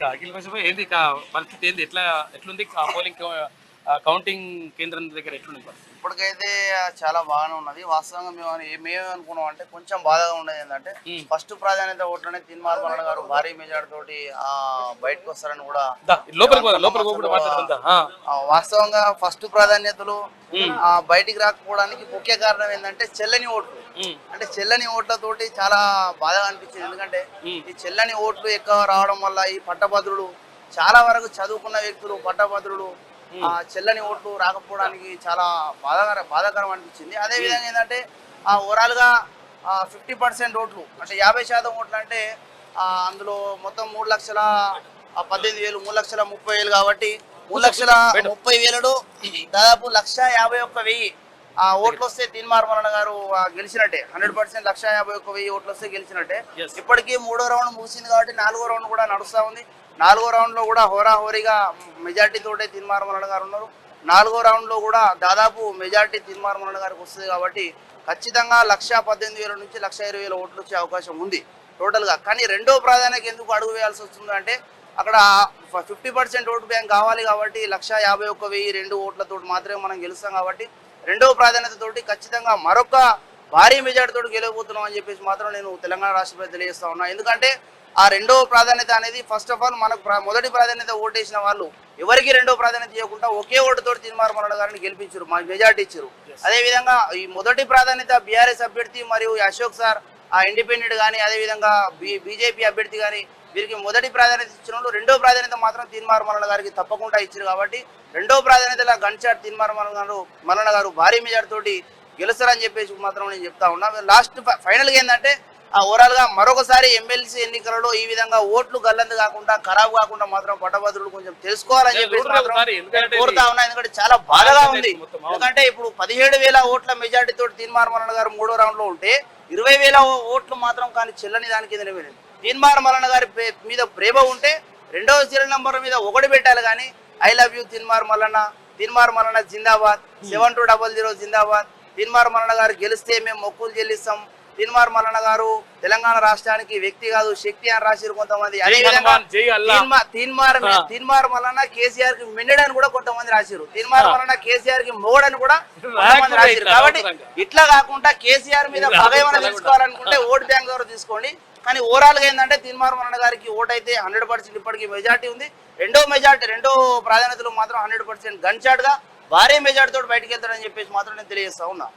అఖిల్ భాషపై ఏంది పరిస్థితి ఏంది ఎట్లుంది పోలింగ్ కౌంటింగ్ కేంద్రం దగ్గర ఎట్లుంది పరిస్థితి? ఇప్పటికైతే చాలా బాగానే ఉన్నది. వాస్తవంగా మేమేమనుకున్నాం అంటే కొంచెం బాధగా ఉండేది ఏంటంటే ఫస్ట్ ప్రాధాన్యత ఓట్లనే తీన్మార్ మల్లన్న గారు భారీ మెజార్టీ తోటి బయటకు వస్తారని కూడా వాస్తవంగా ఫస్ట్ ప్రాధాన్యతలు బయటికి రాకపోవడానికి ముఖ్య కారణం ఏంటంటే చెల్లని ఓట్లు. అంటే చెల్లని ఓట్లతోటి చాలా బాధగా అనిపించింది. ఎందుకంటే ఈ చెల్లని ఓట్లు ఎక్కువ రావడం వల్ల ఈ పట్టభద్రులు చాలా వరకు చదువుకున్న వ్యక్తులు పట్టభద్రులు చెల్లని ఓట్లు రాకపోవడానికి చాలా బాధాకరం అనిపించింది. అదే విధంగా ఏంటంటే ఓవరాల్ గా 50% ఓట్లు అంటే 50% ఓట్లు అంటే అందులో మొత్తం 3,18,000 3,30,000 కాబట్టి 3,30,000 దాదాపు 1,51,000 ఓట్లు వస్తే తీన్మార్ మల్లన్న గారు గెలిచినట్టే. 100% 1,51,000 ఓట్లు వస్తే గెలిచినట్టే. ఇప్పటికీ 3వ రౌండ్ ముగిసింది కాబట్టి 4వ రౌండ్ కూడా నడుస్తా ఉంది. 4వ రౌండ్ లో కూడా హోరాహోరీగా మెజార్టీ తోటే తీన్మార్ మల్లన్న గారు ఉన్నారు. 4వ రౌండ్ లో కూడా దాదాపు మెజార్టీ తీన్మార్ మల్లన్న గారికి వస్తుంది కాబట్టి ఖచ్చితంగా 1,18,000 నుంచి 1,20,000 ఓట్లు వచ్చే అవకాశం ఉంది టోటల్ గా. కానీ రెండో ప్రాధాన్యత ఎందుకు అడుగు వేయాల్సి వస్తుంది అంటే అక్కడ 50% ఓటు బ్యాంక్ కావాలి కాబట్టి 1,51,000 రెండు ఓట్లతో మాత్రమే మనం గెలుస్తాం కాబట్టి రెండవ ప్రాధాన్యత తోటి ఖచ్చితంగా మరొక భారీ మెజార్టీ తోటి గెలవబోతున్నాం అని చెప్పేసి మాత్రం నేను తెలంగాణ రాష్ట్రపతి తెలియజేస్తా ఉన్నా. ఎందుకంటే ఆ రెండవ ప్రాధాన్యత అనేది ఫస్ట్ ఆఫ్ ఆల్ మనకు మొదటి ప్రాధాన్యత ఓటేసిన వాళ్ళు ఎవరికి రెండో ప్రాధాన్యత ఇవ్వకుండా ఒకే ఓటుతో తీన్మార్ మల్లన్న గారిని గెలిపించారు, మెజార్టీ ఇచ్చారు. అదేవిధంగా ఈ మొదటి ప్రాధాన్యత బీఆర్ఎస్ అభ్యర్థి మరియు అశోక్ సార్ ఇండిపెండెంట్ కానీ అదేవిధంగా బీజేపీ అభ్యర్థి కానీ వీరికి మొదటి ప్రాధాన్యత ఇచ్చిన వాళ్ళు రెండో ప్రాధాన్యత మాత్రం తీన్మార్ మల్లన్న గారికి తప్పకుండా ఇచ్చారు కాబట్టి రెండో ప్రాధాన్యతలో గన్షాట్ తీన్మార్ మల్లన్న గారు భారీ మెజార్టీ తోటి గెలుస్తారని చెప్పేసి మాత్రం నేను చెప్తా ఉన్నా. లాస్ట్ ఫైనల్గా ఏంటంటే ఓవరాల్ గా మరొకసారి ఎమ్మెల్సీ ఎన్నికలలో ఈ విధంగా ఓట్లు గల్లందు కాకుండా ఖరాబ్ కాకుండా మాత్రం పట్టభద్రులు కొంచెం తెలుసుకోవాలని చెప్పేసి కోరుతా ఉన్నా. ఎందుకంటే చాలా బాధగా ఉంది. ఎందుకంటే ఇప్పుడు 17,000 ఓట్ల మెజార్టీ తోటి తీన్మార్ మల్లన్న గారు 3వ రౌండ్ లో ఉంటే 20,000 ఓట్లు మాత్రం కానీ చెల్లని దానికి నిలబడింది. తీన్మార్ మల్లన్న గారి మీద ప్రేమ ఉంటే రెండవ సీరియల్ నంబర్ మీద 1 పెట్టాలి కానీ I love you Teenmaar Mallanna జిందాబాద్, 7200 జిందాబాద్. తీన్మార్ మల్లన్న గారు గెలిస్తే మేము మొక్కులు చెల్లిస్తాం. తీన్మార్ మల్లన్న గారు తెలంగాణ రాష్ట్రానికి వ్యక్తి కాదు శక్తి అని రాసిరు కొంతమంది. అదేవిధంగా తీన్మార్ మల్లన్న కేసీఆర్ కి మిండడని కూడా కొంతమంది రాసిరు. తీన్మార్ మల్లన్న కేసీఆర్ కి మోడని కూడా కొంతమంది రాసిరు. కాబట్టి ఇట్లా కాకుండా కేసీఆర్ మీద పగ ఏమైనా తీసుకోవాలనుకుంటే ఓటు బ్యాంక్ ద్వారా తీసుకోండి. కానీ ఓవరాల్ గా ఏంటంటే తీన్మార్ మల్లన్న గారికి ఓటు అయితే 100% ఇప్పటికీ మెజార్టీ ఉంది. రెండో ప్రాధాన్యతలు మాత్రం 100% గన్ షాట్ గా భారీ మెజార్టీ తోటి బయటకు వెళ్తాడని చెప్పేసి మాత్రం నేను తెలియజేస్తా ఉన్నా.